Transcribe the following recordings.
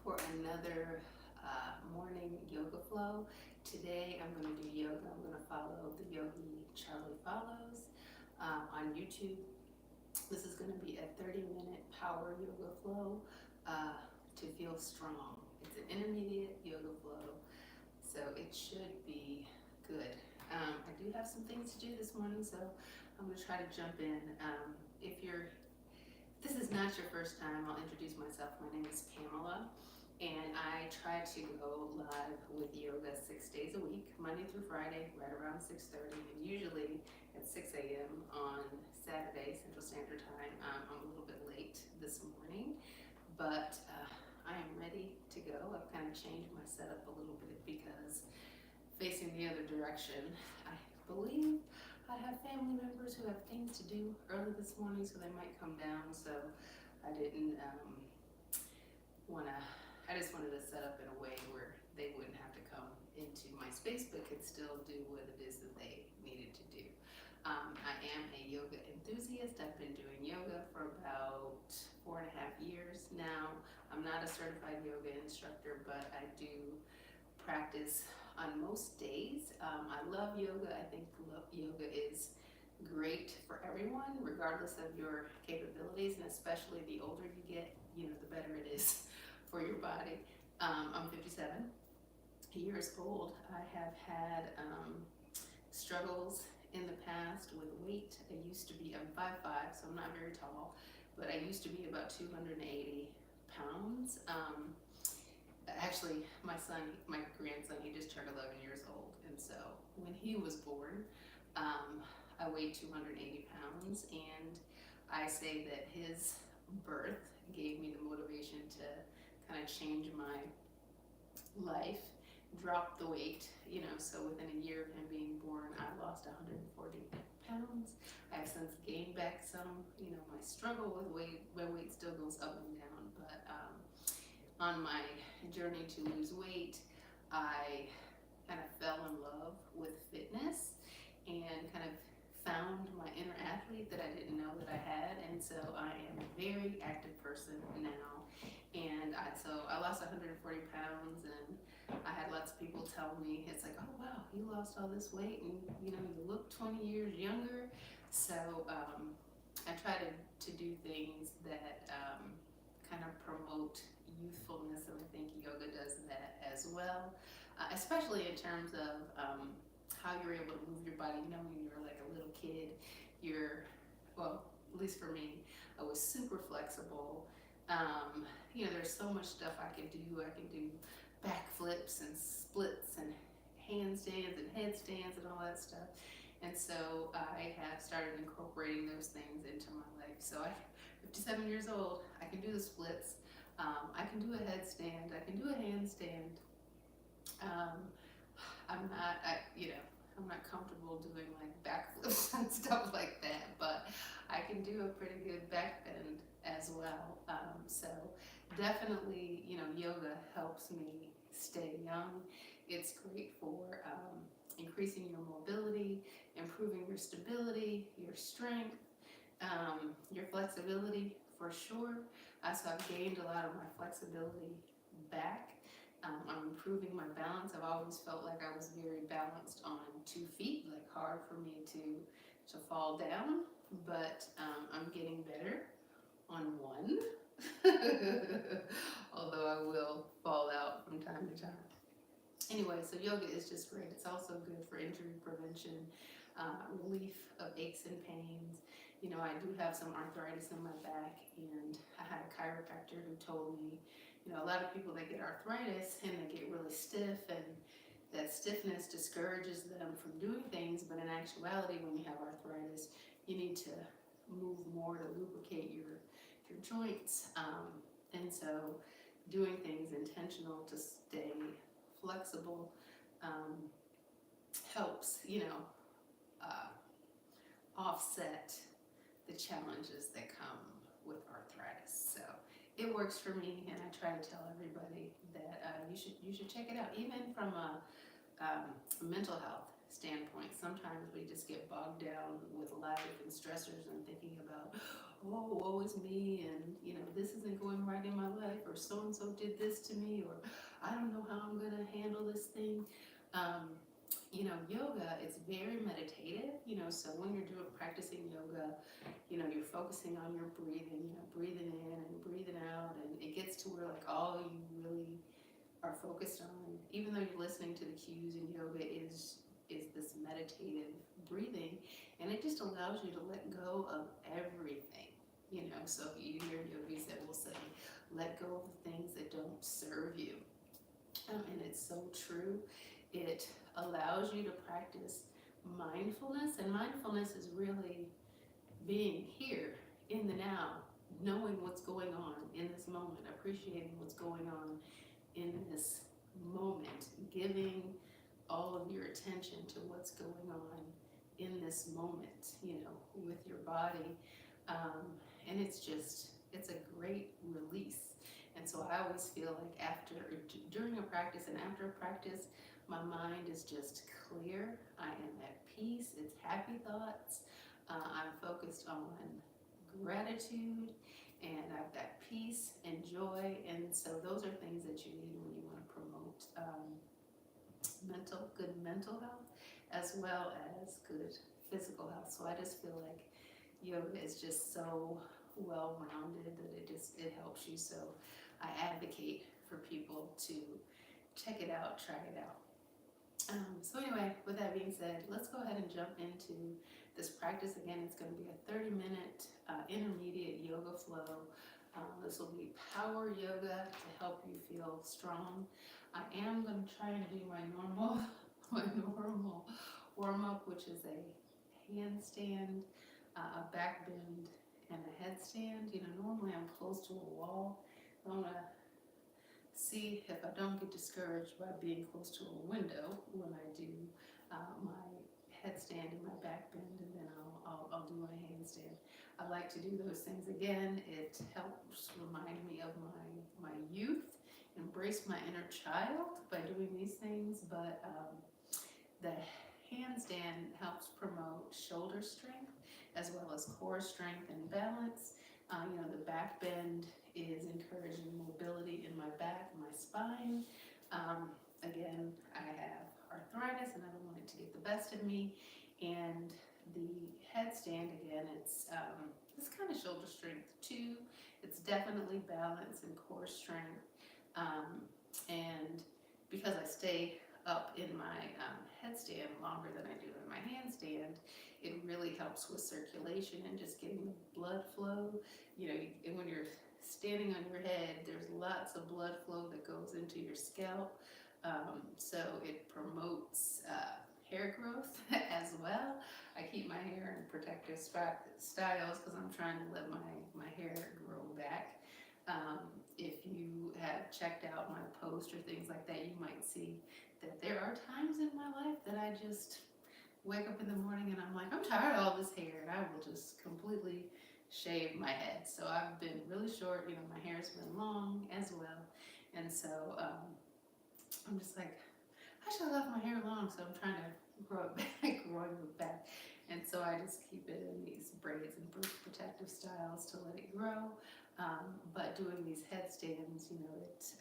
for another morning yoga flow. Today I'm going to do yoga. I'm going to follow the yogi Charlie follows on YouTube. This is going to be a 30-minute power yoga flow to feel strong. It's an intermediate yoga flow, so it should be good. I do have some things to do this morning, so I'm going to try to jump in. If this is not your first time, I'll introduce myself. My name is Pamela, and I try to go live with yoga 6 days a week, Monday through Friday, right around 6:30, and usually at 6 a.m. on Saturday, Central Standard Time. I'm a little bit late this morning, but I am ready to go. I've kind of changed my setup a little bit because facing the other direction, I believe I have family members who have things to do early this morning, so they might come down. So I didn't I just wanted to set up in a way where they wouldn't have to come into my space, but could still do what it is that they needed to do. I am a yoga enthusiast. I've been doing yoga for about 4.5 years now. I'm not a certified yoga instructor, but I do practice on most days. I love yoga. I think yoga is great for everyone, regardless of your capabilities, and especially the older you get, the better it is for your body. I'm 57 years old. I have had struggles in the past with weight. I'm 5'5", so I'm not very tall, but I used to be about 280 pounds. Actually, my grandson, he just turned 11 years old, and so when he was born, I weighed 280 pounds, and I say that his birth gave me the motivation to kind of change my life, drop the weight, so within a year of him being born, I lost 140 pounds. I have since gained back some. My struggle with weight, my weight still goes up and down, but on my journey to lose weight, I kind of fell in love with fitness and kind of found my inner athlete that I didn't know that I had, and so I am a very active person now. And so I lost 140 pounds, and I had lots of people tell me, it's like, oh wow, you lost all this weight, and you look 20 years younger. So I try to do things that kind of promote youthfulness, and I think yoga does that as well, especially in terms of how you're able to move your body. When you're like a little kid, well, at least for me, I was super flexible. There's so much stuff I can do. I can do backflips and splits and handstands and headstands and all that stuff. And so I have started incorporating those things into my life. So I'm 57 years old. I can do the splits. I can do a headstand. I can do a handstand. I'm not comfortable doing like backflips and stuff like that, but I can do a pretty good backbend as well. So definitely, yoga helps me stay young. It's great for increasing your mobility, improving your stability, your strength, your flexibility for sure. So I've gained a lot of my flexibility back. I'm improving my balance. I've always felt like I was very balanced on 2 feet, like hard for me to fall down, but I'm getting better on one, although I will fall out from time to time. Anyway, so yoga is just great. It's also good for injury prevention, relief of aches and pains. I do have some arthritis in my back, and I had a chiropractor who told me, a lot of people, they get arthritis and they get really stiff, and that stiffness discourages them from doing things. But in actuality, when you have arthritis, you need to move more to lubricate your joints. And so doing things intentional to stay flexible helps, offset the challenges that come with arthritis. So it works for me, and I try to tell everybody that you should check it out, even from a mental health standpoint. Sometimes we just get bogged down with life and stressors and thinking about, oh, woe is me, and this isn't going right in my life. or so-and-so did this to me, or I don't know how I'm going to handle this thing. You know, yoga is very meditative, you know, so when you're practicing yoga, you know, you're focusing on your breathing, you know, breathing in and breathing out, and it gets to where like all you really are focused on, even though you're listening to the cues in yoga, is this meditative breathing, and it just allows you to let go of everything, you know. So you hear yogis that will say, let go of the things that don't serve you, and it's so true. It allows you to practice mindfulness, and mindfulness is really being here in the now, knowing what's going on in this moment, appreciating what's going on in this moment, giving all of your attention to what's going on in this moment, you know, with your body. And it's a great release. And so I always feel like during a practice and after a practice, my mind is just clear. I am at peace. It's happy thoughts. I'm focused on gratitude, and I've got peace and joy. And so those are things that you need when you want to promote good mental health, as well as good physical health. So I just feel like yoga is just so well-rounded that it helps you. So I advocate for people to check it out, try it out. So anyway, with that being said, let's go ahead and jump into this practice. Again, it's going to be a 30-minute intermediate yoga flow. This will be power yoga to help you feel strong. I am going to try and do my normal warm-up, which is a handstand, a back bend, and a headstand. You know, normally I'm close to a wall. I want to see if I don't get discouraged by being close to a window when I do my headstand and my back bend, and then I'll do my handstand. I like to do those things again. It helps remind me of my youth, embrace my inner child by doing these things. But the handstand helps promote shoulder strength as well as core strength and balance. You know, the back bend is encouraging mobility in my back, my spine. Again, I have arthritis and I don't want it to get the best of me. And the headstand, again, it's kind of shoulder strength too. It's definitely balance and core strength. And because I stay up in my headstand longer than I do in my handstand, it really helps with circulation and just getting the blood flow. You know, when you're standing on your head, there's lots of blood flow that goes into your scalp. So it promotes hair growth as well. I keep my hair in protective styles because I'm trying to let my hair grow back. If you have checked out my post or things like that, you might see that there are times in my life that I just wake up in the morning and I'm like, I'm tired of all this hair, and I will just completely shave my head. So I've been really short, you know, my hair's been long as well. And so I'm just like, I should have left my hair long, so I'm trying to grow it back, growing it back. And so I just keep it in these braids and protective styles to let it grow. But doing these headstands, you know, it's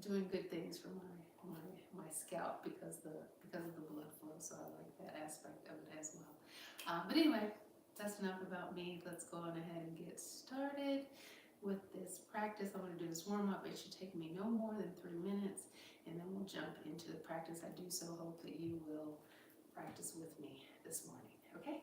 doing good things for my scalp because of the blood flow. So I like that aspect of it as well. But anyway, that's enough about me. Let's go on ahead and get started with this practice. I'm going to do this warm up. It should take me no more than 3 minutes, and then we'll jump into the practice. I do so hope that you will practice with me this morning. Okay?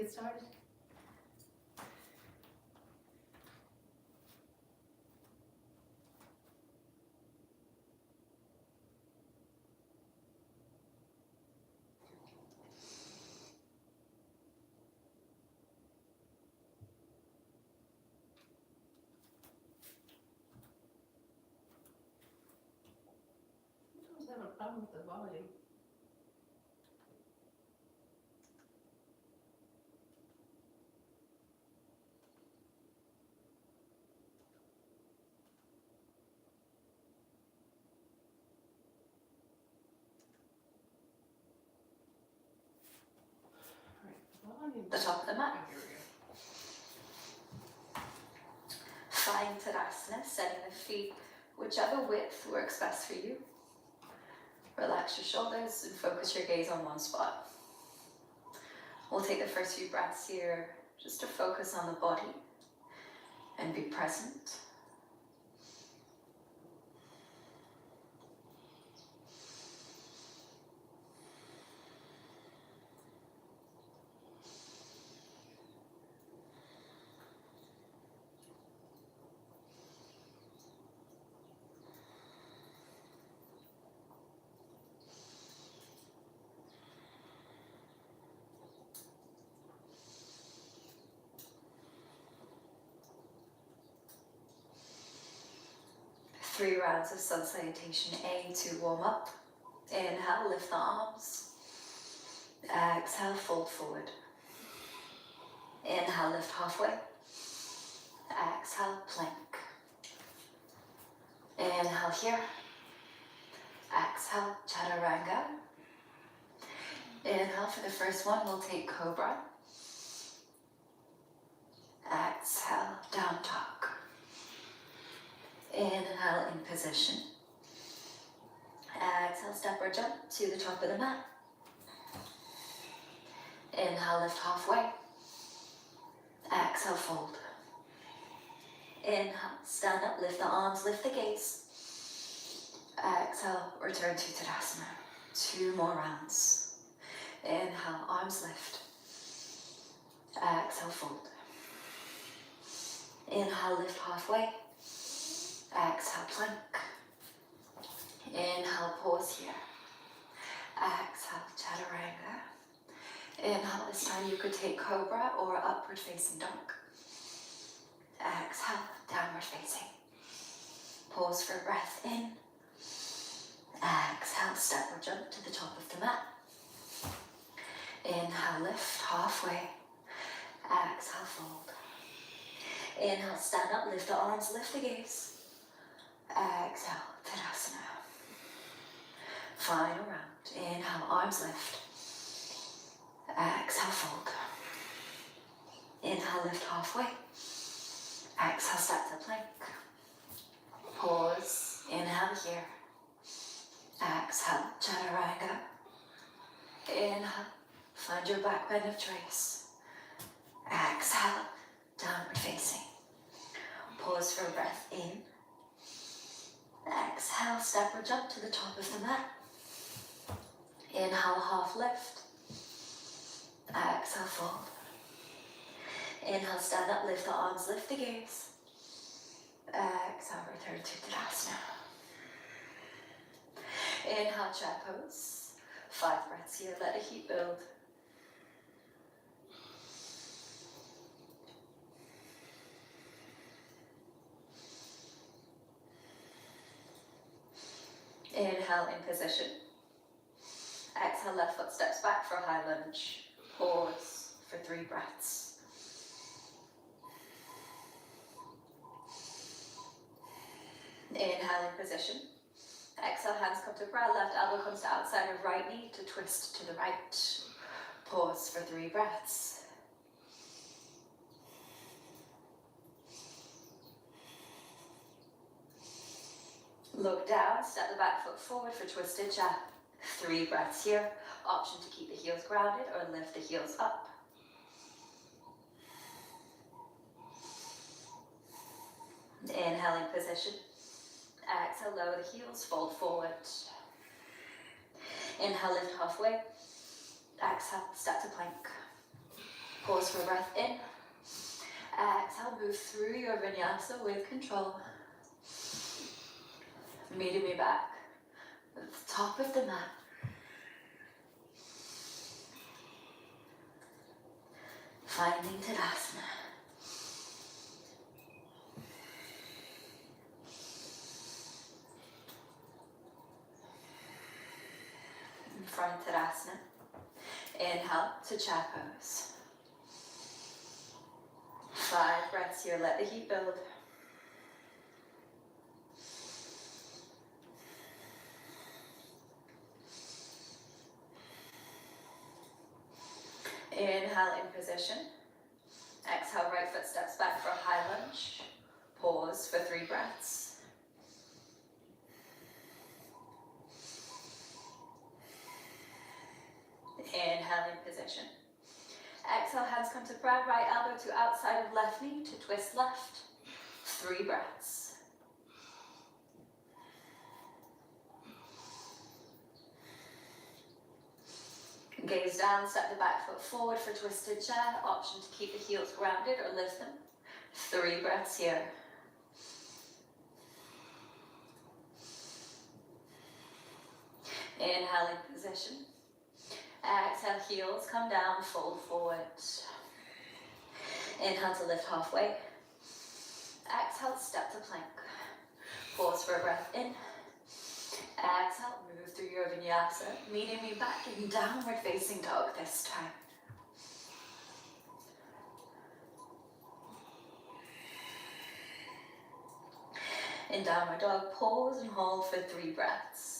get started? I have a problem with the volume. The top of the mat. Here we go. Find Tadasana, setting the feet whichever width works best for you. Relax your shoulders and focus your gaze on one spot. We'll take the first few breaths here just to focus on the body and be present. Three rounds of sun salutation A to warm up. Inhale, lift the arms. Exhale, fold forward. Inhale, lift halfway. Exhale, plank. Inhale here. Exhale, chaturanga. Inhale for the first one, we'll take cobra. Exhale, down dog. Inhale in position. Exhale, step or jump to the top of the mat. Inhale, lift halfway. Exhale, fold. Inhale, stand up, lift the arms, lift the gaze. Exhale, return to Tadasana. 2 more rounds. Inhale, arms lift. Exhale, fold. Inhale, lift halfway. Exhale, plank. Inhale, pause here. Exhale, chaturanga. Inhale, this time you could take cobra or upward facing dog. Exhale, downward facing. Pause for breath in. Exhale, step or jump to the top of the mat. Inhale, lift halfway. Exhale, fold. Inhale, stand up, lift the arms, lift the gaze. Exhale, Tadasana. Final round. Inhale, arms lift. Exhale, fold. Inhale, lift halfway. Exhale, step to plank. Pause. Inhale here. Exhale, chaturanga. Inhale, find your back bend of choice. Exhale, downward facing. Pause for breath in. Exhale, step or jump to the top of the mat. Inhale, half lift. Exhale, fold. Inhale, stand up, lift the arms, lift the gaze. Exhale, return to Tadasana. Inhale, chair pose. 5 breaths here, let the heat build. Inhale in position. Exhale, left foot steps back for high lunge. Pause for 3 breaths. Inhale in position. Exhale, hands come to brow, left elbow comes to outside of right knee to twist to the right. Pause for 3 breaths. Look down, step the back foot forward for twisted chair. 3 breaths here. Option to keep the heels grounded or lift the heels up. Inhale in position. Exhale, lower the heels, fold forward. Inhale, lift halfway. Exhale, step to plank. Pause for a breath in. Exhale, move through your vinyasa with control. Meeting me back at the top of the mat. Finding Tadasana. And from Tadasana, inhale to chair pose. 5 breaths here, let the heat build. Inhale in position. Exhale, right foot steps back for a high lunge. Pause for 3 breaths. Inhale in position. Exhale, hands come to prayer, right elbow to outside of left knee to twist left. 3 breaths. Gaze down, step the back foot forward for twisted chair. Option to keep the heels grounded or lift them. 3 breaths here. Inhale in position. Exhale, heels come down, fold forward. Inhale to lift halfway. Exhale, step to plank. Pause for a breath in. Exhale, move through your vinyasa, meeting me back in downward facing dog this time. In downward dog, pause and hold for 3 breaths.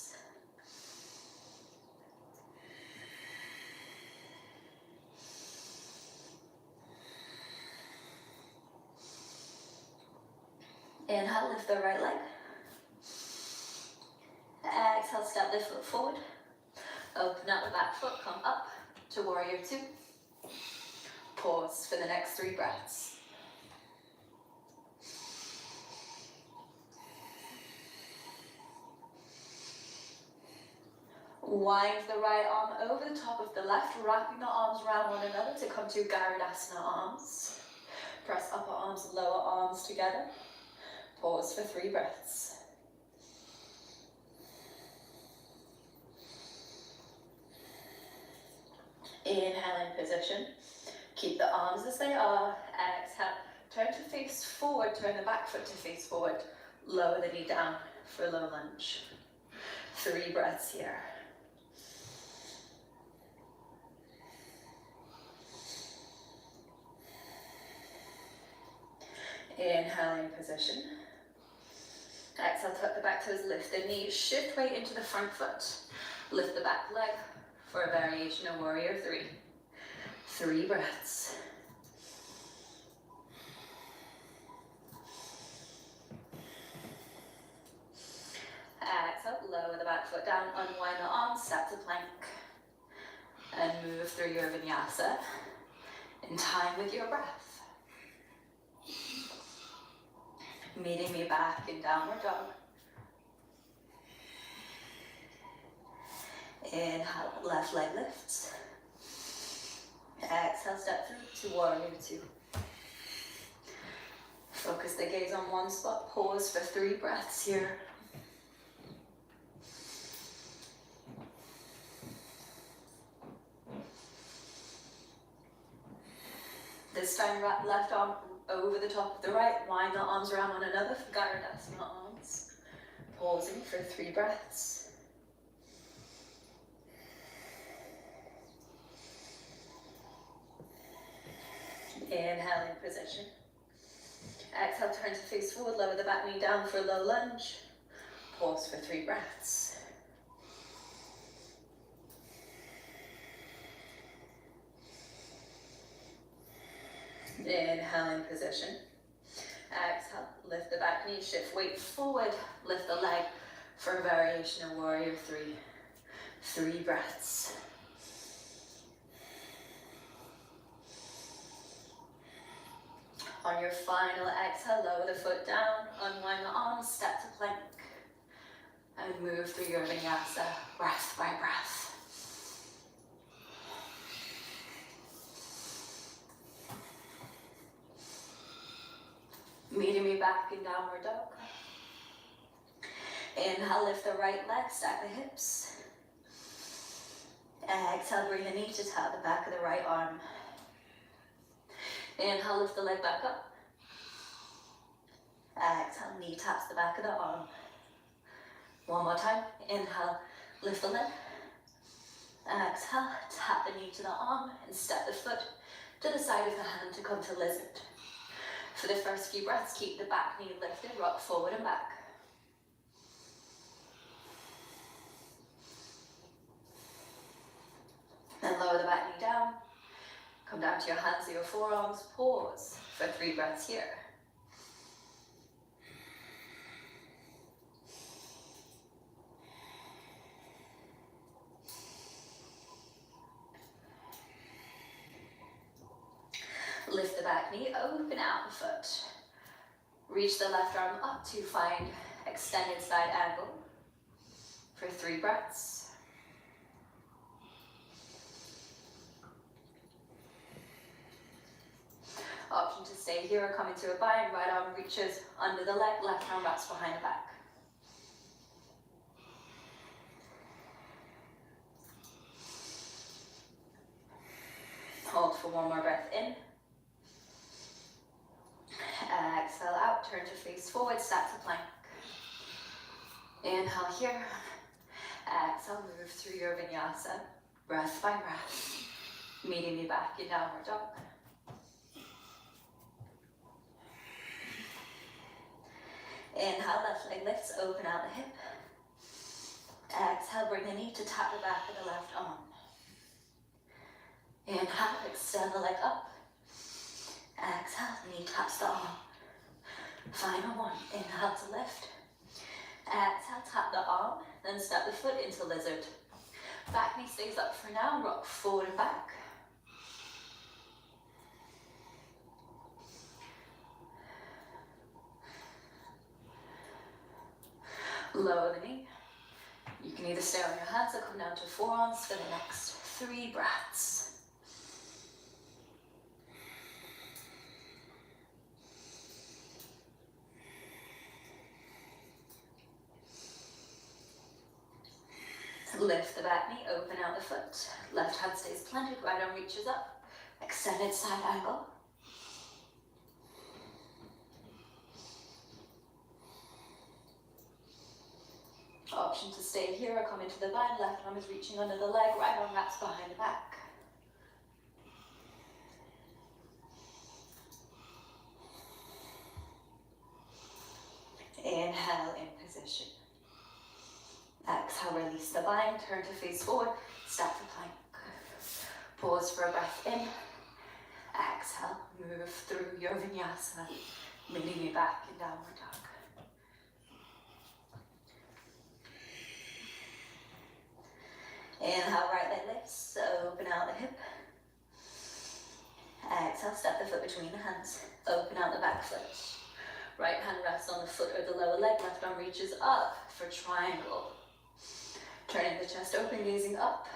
Inhale, lift the right leg. Exhale, step the foot forward. Open up the back foot, come up to warrior 2. Pause for the next 3 breaths. Wind the right arm over the top of the left, wrapping the arms around one another to come to Garudasana arms. Press upper arms, lower arms together. Pause for 3 breaths. Inhale in position. Keep the arms as they are. Exhale. Turn to face forward. Turn the back foot to face forward. Lower the knee down for low lunge. 3 breaths here. Inhale in position. Exhale, tuck the back toes, lift the knees, shift weight into the front foot. Lift the back leg for a variation of warrior 3. 3 breaths. Exhale, lower the back foot down, unwind the arms, step to plank. And move through your vinyasa in time with your breath. Meeting me back in downward dog. Inhale, left leg lifts. Exhale, step through to warrior 2. Focus the gaze on one spot. Pause for 3 breaths here. This time, wrap left arm over the top of the right. Wind the arms around one another for Garudasana arms. Pausing for 3 breaths. Inhale in position. Exhale, turn to face forward, lower the back knee down for a low lunge. Pause for 3 breaths. Inhale in position. Exhale, lift the back knee, shift weight forward, lift the leg for a variation of warrior 3. 3 breaths. On your final exhale, lower the foot down, unwind the arms, step to plank, and move through your vinyasa, breath by breath. Meeting me back in downward dog. Inhale, lift the right leg, stack the hips. Exhale, bring the knee to tap the back of the right arm. Inhale, lift the leg back up. Exhale, knee taps the back of the arm. One more time. Inhale, lift the leg. Exhale, tap the knee to the arm and step the foot to the side of the hand to come to lizard. For the first few breaths, keep the back knee lifted, rock forward and back. Then lower the back knee down. Come down to your hands or your forearms. Pause for 3 breaths here. Lift the back knee, open out the foot. Reach the left arm up to find extended side angle for 3 breaths. Option to stay here or come into a bind. Right arm reaches under the leg, left arm wraps behind the back. Hold for 1 more breath in. Exhale out, turn to face forward, start to plank. Inhale here. Exhale, move through your vinyasa, breath by breath. Meeting me back in downward dog. Inhale, left leg lifts, open out the hip. Exhale, bring the knee to tap the back of the left arm. Inhale, extend the leg up. Exhale, knee taps the arm. Final one, inhale to lift. Exhale, tap the arm, then step the foot into lizard. Back knee stays up for now, rock forward and back. Lower the knee. You can either stay on your hands or come down to forearms for the next 3 breaths. Lift the back knee, open out the foot. Left hand stays planted, right arm reaches up. Extended side angle. Option to stay here or come into the bind. Left arm is reaching under the leg, right arm wraps behind the back. Inhale in position. Exhale, release the bind, turn to face forward, step to plank. Pause for a breath in. Exhale, move through your vinyasa, meeting me back in downward dog. Inhale, right leg lifts, open out the hip. Exhale, step the foot between the hands, open out the back foot. Right hand rests on the foot or the lower leg, left arm reaches up for triangle. Turning the chest open, gazing up.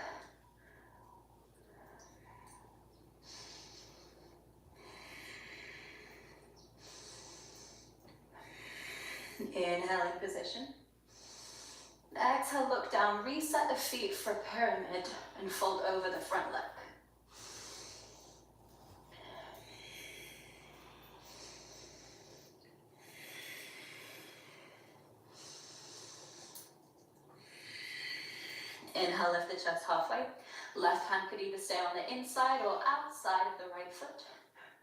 Inhale in position. Exhale, look down, reset the feet for pyramid and fold over the front leg. Inhale, lift the chest halfway. Left hand could either stay on the inside or outside of the right foot.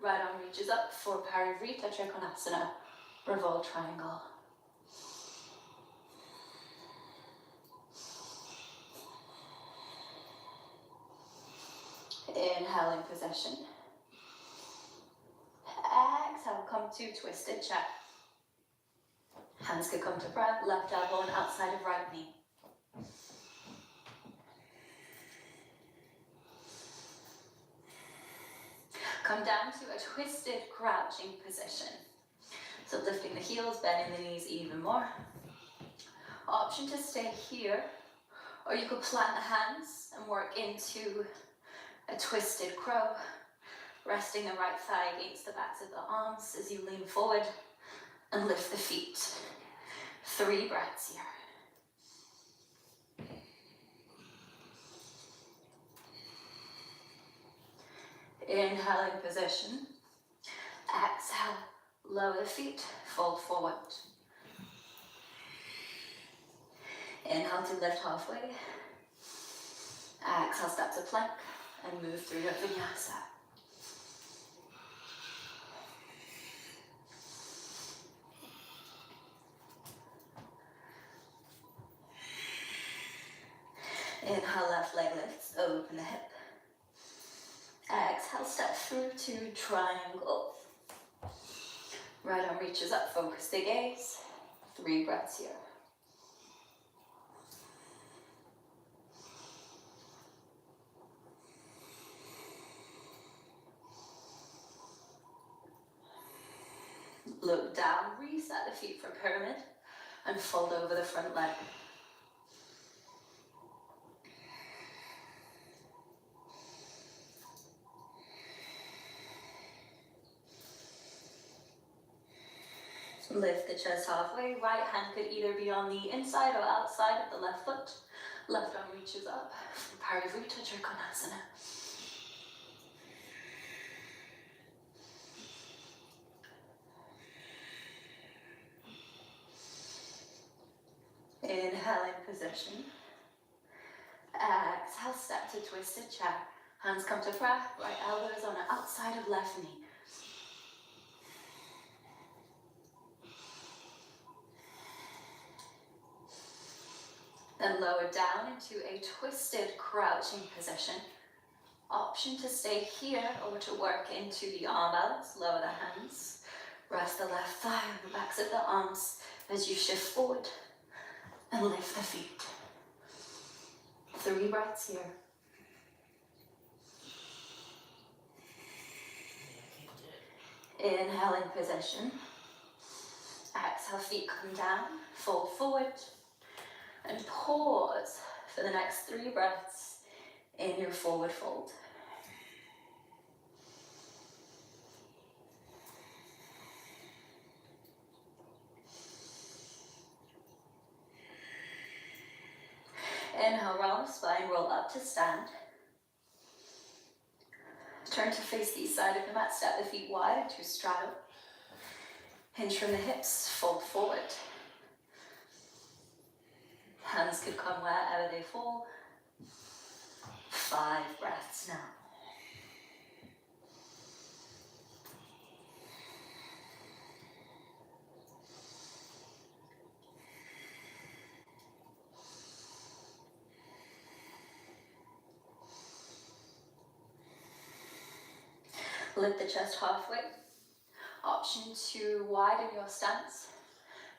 Right arm reaches up for Parivrita Trikonasana, revolve triangle. Inhale in position. Exhale, come to twisted chair. Hands could come to prayer, left elbow on outside of right knee. Come down to a twisted crouching position. So lifting the heels, bending the knees even more. Option to stay here, or you could plant the hands and work into a twisted crow, resting the right thigh against the backs of the arms as you lean forward, and lift the feet. 3 breaths here. Inhale in position. Exhale, lower the feet, fold forward. Inhale to lift halfway. Exhale, step to plank and move through your vinyasa. Inhale, left leg lifts, open the hip. Exhale, step through to triangle. Right arm reaches up, focus the gaze. 3 breaths here. Look down, reset the feet for pyramid, and fold over the front leg. Lift the chest halfway. Right hand could either be on the inside or outside of the left foot. Left arm reaches up. Parivrtta Trikonasana. Inhale in position. Exhale, step to twisted chair. Hands come to prayer. Right elbow is on the outside of left knee. Then lower down into a twisted crouching position. Option to stay here or to work into the arm balance. Lower the hands. Rest the left thigh on the backs of the arms as you shift forward and lift the feet. 3 breaths here. Inhale in position. Exhale, feet come down, fold forward. And pause for the next 3 breaths in your forward fold. Inhale, round the spine, roll up to stand. Turn to face the side of the mat, step the feet wide to straddle. Hinge from the hips, fold forward. Hands could come wherever they fall. 5 breaths now. Lift the chest halfway. Option to widen your stance.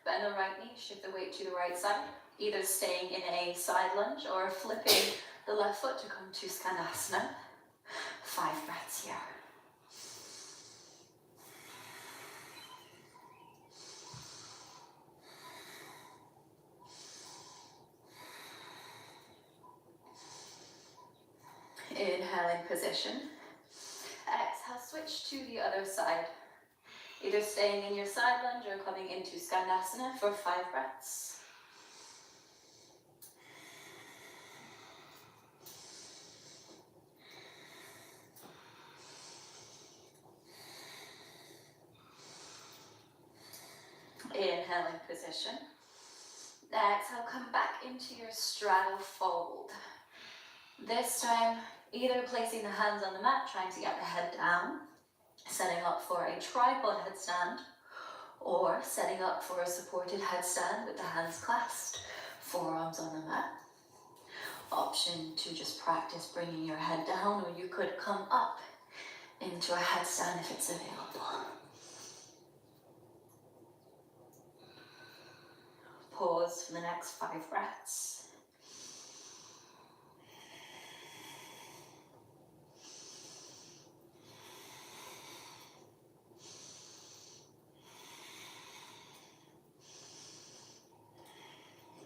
Bend the right knee, shift the weight to the right side. Either staying in a side lunge or flipping the left foot to come to Skandasana. 5 breaths here. Inhale in position. Exhale, switch to the other side. Either staying in your side lunge or coming into Skandasana for 5 breaths. Inhale in position. Exhale, come back into your straddle fold. This time, either placing the hands on the mat, trying to get the head down, setting up for a tripod headstand, or setting up for a supported headstand with the hands clasped, forearms on the mat. Option to just practice bringing your head down, or you could come up into a headstand if it's available. Pause for the next 5 breaths.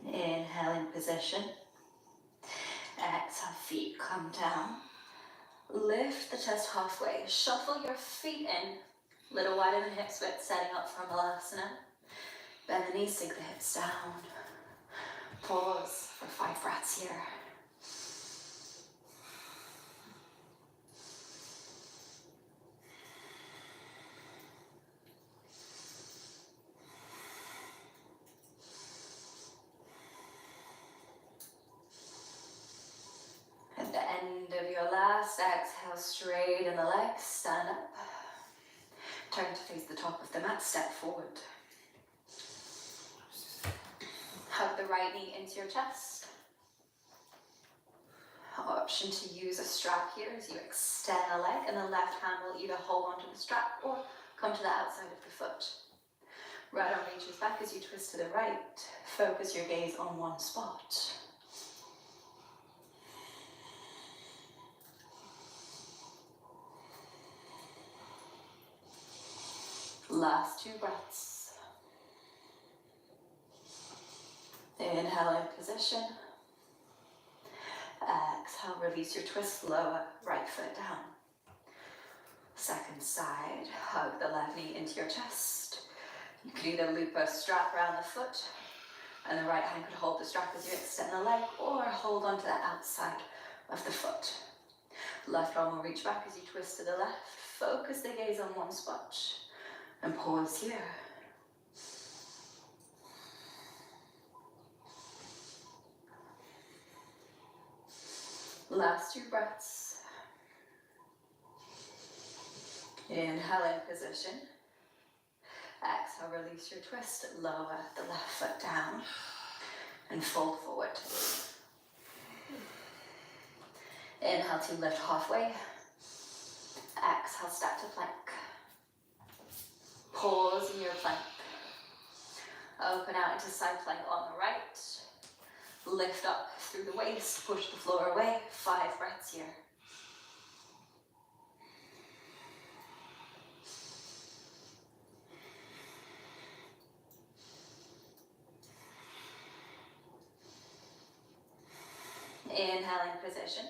Inhale in position. Exhale, feet come down. Lift the chest halfway. Shuffle your feet in. Little wider than hips width, setting up for Malasana. Bend the knees, sink the hips down. Pause for 5 breaths here. At the end of your last exhale, straighten the legs, stand up. Turn to face the top of the mat, step forward. Hug the right knee into your chest. Option to use a strap here as you extend the leg, and the left hand will either hold onto the strap or come to the outside of the foot. Right arm reaches back as you twist to the right. Focus your gaze on one spot. Last 2 breaths. Inhale in position. Exhale, release your twist, lower right foot down. Second side, hug the left knee into your chest. You could either loop a strap around the foot, and the right hand could hold the strap as you extend the leg, or hold onto the outside of the foot. Left arm will reach back as you twist to the left. Focus the gaze on one spot, and pause here. Last 2 breaths. Inhale in position. Exhale, release your twist, lower the left foot down and fold forward. Inhale to lift halfway. Exhale, step to plank. Pause in your plank. Open out into side plank on the right. Lift up through the waist, push the floor away. 5 breaths here. Inhale in position.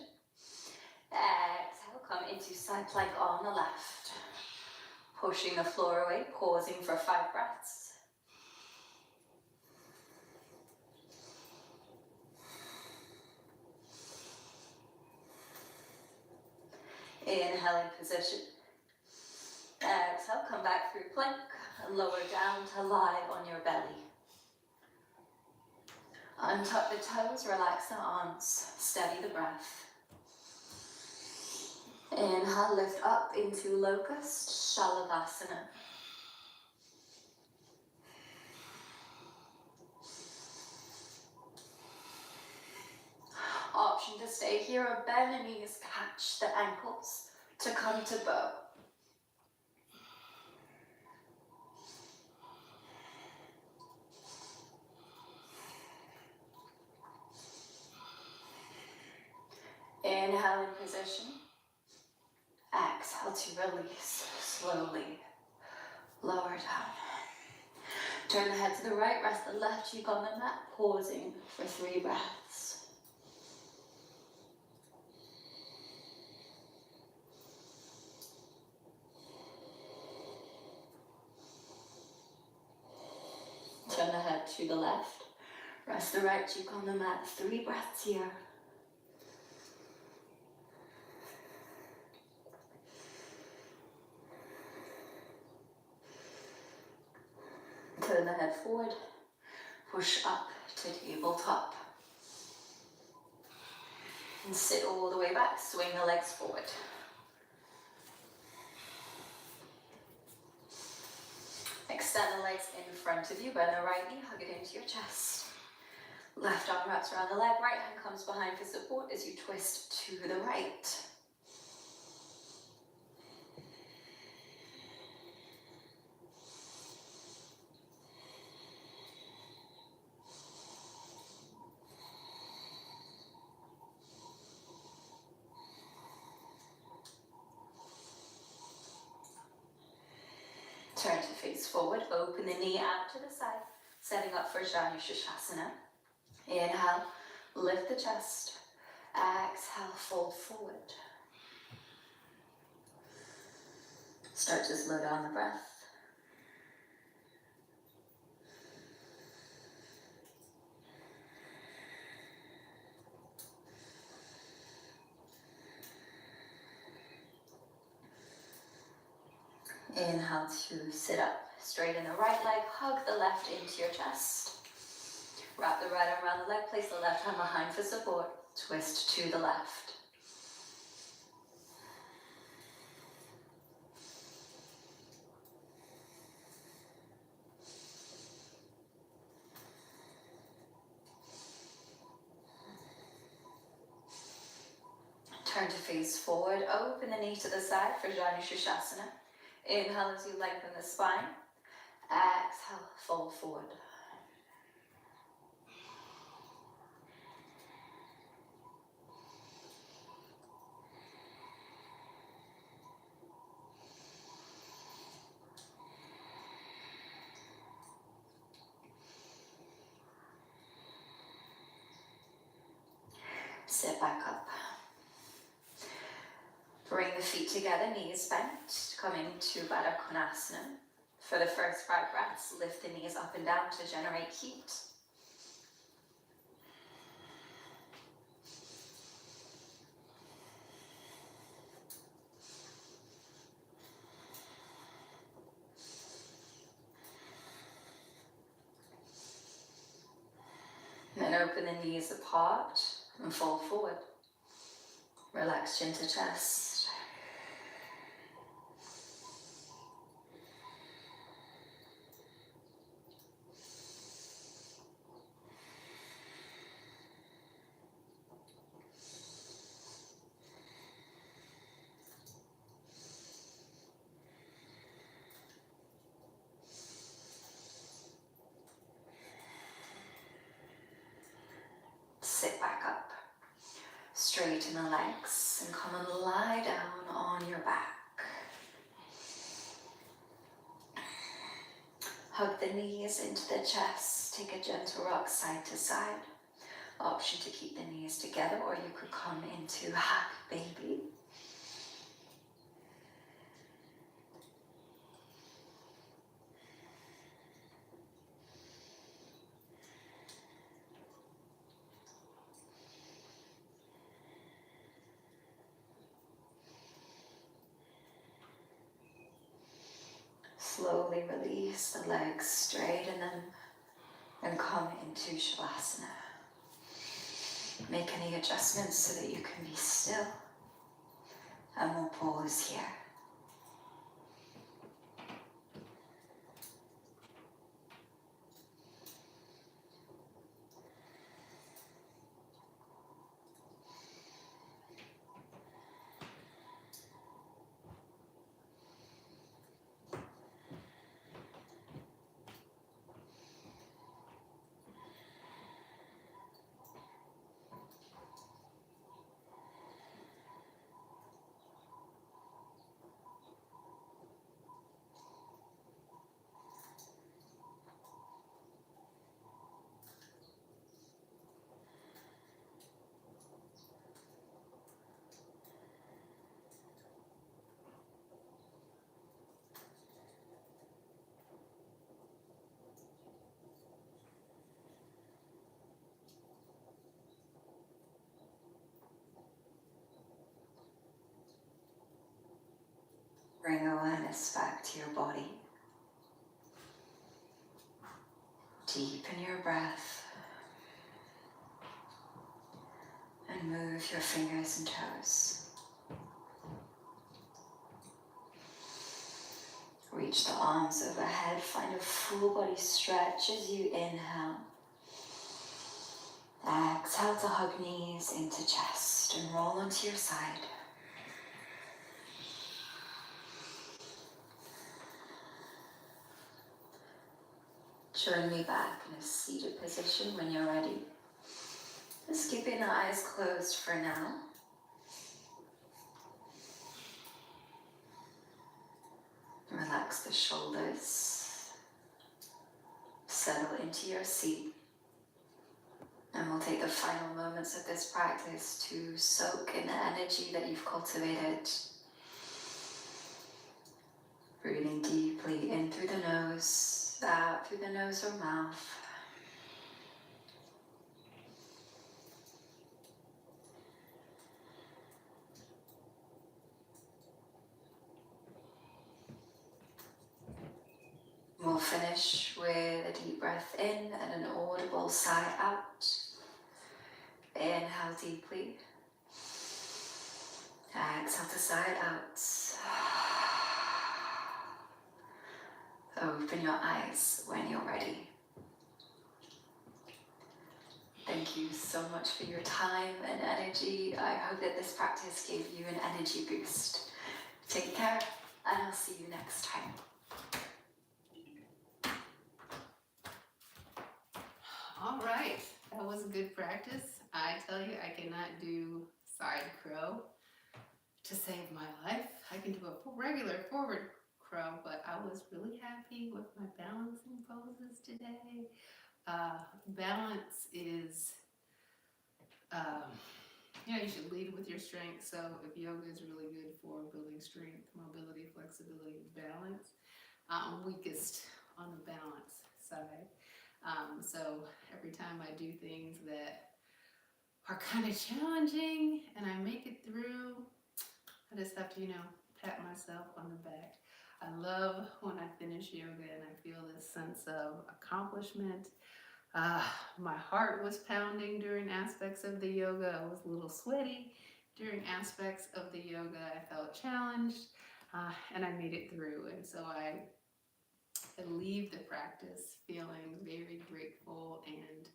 Exhale, come into side plank on the left. Pushing the floor away, pausing for 5 breaths. Inhale in position. Exhale, come back through plank, lower down to lie on your belly. Untuck the toes, relax the arms, steady the breath. Inhale, lift up into locust, shalabhasana. Option to stay here or bend the knees, catch the ankles to come to bow. Inhale in position. Exhale to release, slowly lower down. Turn the head to the right, rest the left cheek on the mat, pausing for 3 breaths. Turn the head to the left, rest the right cheek on the mat, 3 breaths here. Turn the head forward, push up to tabletop. And sit all the way back, swing the legs forward. Extend the legs in front of you, bend the right knee, hug it into your chest. Left arm wraps around the leg, right hand comes behind for support as you twist to the right. Turn to face forward, open the knee out to the side, setting up for Janu Shasana. Inhale, lift the chest. Exhale, fold forward. Start to slow down the breath. Inhale to sit up. Straighten the right leg, hug the left into your chest. Wrap the right arm around the leg, place the left hand behind for support. Twist to the left. Turn to face forward, open the knee to the side for Janu Shirshasana. Inhale as you lengthen the spine. Exhale, fold forward. Sit back up. Bring the feet together, knees bent, coming to Baddha Konasana. For the first 5 breaths, lift the knees up and down to generate heat. Then open the knees apart and fold forward. Relax chin to chest. Sit back up. Straighten the legs and come and lie down on your back. Hug the knees into the chest. Take a gentle rock side to side. Option to keep the knees together, or you could come into happy baby. Slowly release the legs, straighten them, and come into Shavasana. Make any adjustments so that you can be still, and we'll pause here. Bring awareness back to your body. Deepen your breath. And move your fingers and toes. Reach the arms overhead. Find a full body stretch as you inhale. Exhale to hug knees into chest and roll onto your side. Join me back in a seated position when you're ready. Just keeping the eyes closed for now. Relax the shoulders. Settle into your seat. And we'll take the final moments of this practice to soak in the energy that you've cultivated. Breathing deeply in through the nose, out through the nose or mouth. We'll finish with a deep breath in and an audible sigh out. Inhale deeply. Exhale to sigh it out. Open your eyes when you're ready. Thank you so much for your time and energy. I hope that this practice gave you an energy boost. Take care, and I'll see you next time. All right, that was a good practice. I tell you, I cannot do side crow to save my life. I can do a regular forward crow, but I was really happy with my balancing poses today. Balance is, you should lead with your strength. So if yoga is really good for building strength, mobility, flexibility, balance, I'm weakest on the balance side. So every time I do things that are kind of challenging and I make it through, I just have to, pat myself on the back. I love when I finish yoga and I feel this sense of accomplishment. My heart was pounding during aspects of the yoga. I was a little sweaty during aspects of the yoga. I felt challenged, and I made it through. And so I leave the practice feeling very grateful and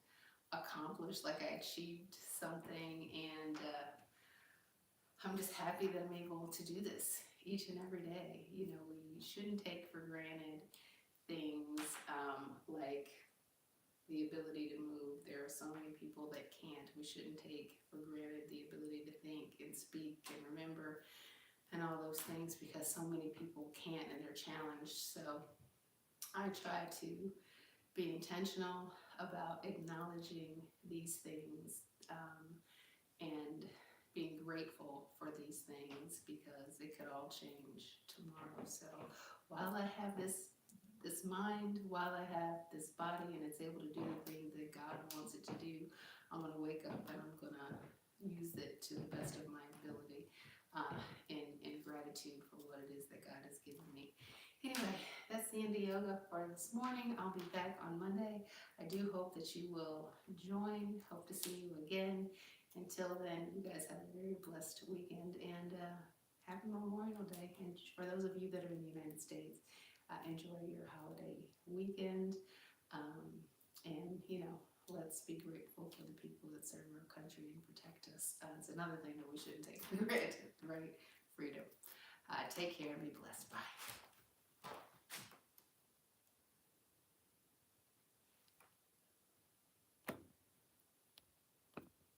accomplished, like I achieved something. And I'm just happy that I'm able to do this each and every day. We shouldn't take for granted things like the ability to move. There are so many people that can't. We shouldn't take for granted the ability to think and speak and remember and all those things, because so many people can't and they're challenged. So I try to be intentional about acknowledging these things and being grateful for these things, because it could all change tomorrow. So while I have this mind, while I have this body and it's able to do the things that God wants it to do, I'm going to wake up and I'm going to use it to the best of my ability in gratitude for what it is that God has given me. Anyway, that's the end of yoga for this morning. I'll be back on Monday. I do hope that you will join. Hope to see you again. Until then, you guys have a very blessed weekend, and happy Memorial Day. And for those of you that are in the United States, enjoy your holiday weekend, and let's be grateful for the people that serve our country and protect us. It's another thing that we shouldn't take for granted, right? Freedom. Take care and be blessed. Bye.